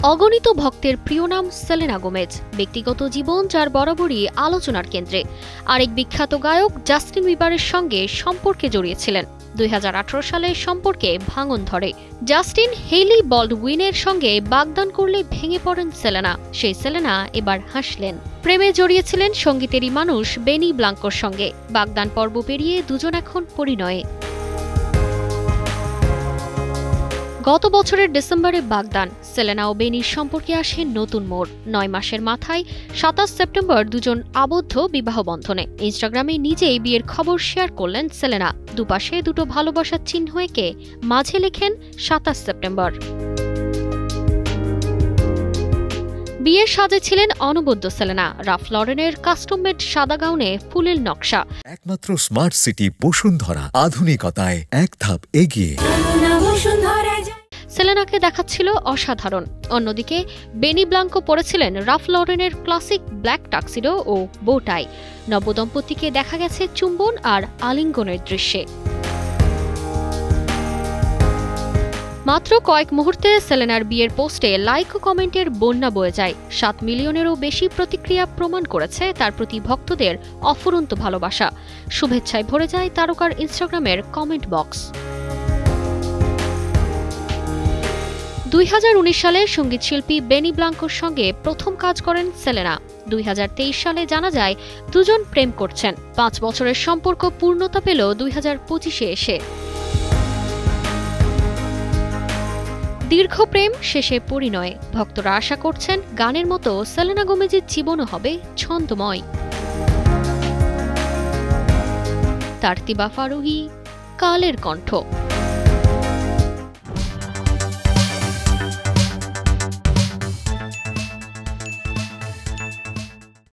অগণিত ভক্তের প্রিয় নাম সেলেনা গোমেজ। ব্যক্তিগত জীবন যার বরাবরই আলোচনার কেন্দ্রে। আরেক বিখ্যাত গায়ক জাস্টিন বিবারের সঙ্গে সম্পর্কে জড়িয়েছিলেন। 2018 সালে সম্পর্কে ভাঙন ধরে। জাস্টিন হেইলি বল্ডউইনের সঙ্গে বাগদান করলে ভেঙে পড়েন সেলেনা। সেই সেলেনা এবার হাসলেন। প্রেমে জড়িয়েছিলেন সঙ্গীতেরই মানুষ বেনি ব্লাঙ্কোর সঙ্গে। বাগদান পর্ব পেরিয়ে দুজন এখন পরিণয়ে। গত বছরের ডিসেম্বরে বাগদান, সেলেনা ও বেনির সম্পর্কে আসে নতুন মোড়। 9 মাসের মাথায় 27 সেপ্টেম্বর দুজন আবদ্ধ বিবাহ বন্ধনে। ইনস্টাগ্রামে নিজেই বিয়ের খবর শেয়ার করলেন সেলেনা। দুপাশে দুটো ভালোবাসার চিহ্ন এঁকে মাঝে লেখেন 27 সেপ্টেম্বর। বিয়ের সাজে ছিলেন অনবদ্য সেলেনা। রাফ লরেনের কাস্টম মেড সাদা গাউনে ফুলের নকশা। একমাত্র স্মার্ট সিটি বসুন্ধরা, আধুনিকতায় এক ধাপ এগিয়ে। সেলেনাকে দেখাচ্ছিল অসাধারণ। অন্যদিকে বেনি ব্লাঙ্কো পরেছিলেন রাফ লরেনের ক্লাসিক ব্ল্যাক টাক্সিডো ও বোটাই। নবদম্পতিকে দেখা গেছে চুম্বন আর আলিঙ্গনের দৃশ্যে। মাত্র কয়েক মুহূর্তে সেলেনার বিয়ের পোস্টে লাইক ও কমেন্টের বন্যা বয়ে যায়। 7 মিলিয়নেরও বেশি প্রতিক্রিয়া প্রমাণ করেছে তার প্রতি ভক্তদের অফুরন্ত ভালোবাসা। শুভেচ্ছায় ভরে যায় তারকার ইনস্টাগ্রামের কমেন্ট বক্স। 2019 সালে সঙ্গীতশিল্পী বেনি ব্লাঙ্কোর সঙ্গে প্রথম কাজ করেন সেলেনা। 2023 সালে জানা যায় দুজন প্রেম করছেন। 5 বছরের সম্পর্ক পূর্ণতা পেল 2025-এ এসে। দীর্ঘ প্রেম শেষে পরিণয়। ভক্তরা আশা করছেন গানের মতো সেলেনা গোমেজের জীবনও হবে ছন্দময়। তারতিবা ফারুহি, কালের কণ্ঠ।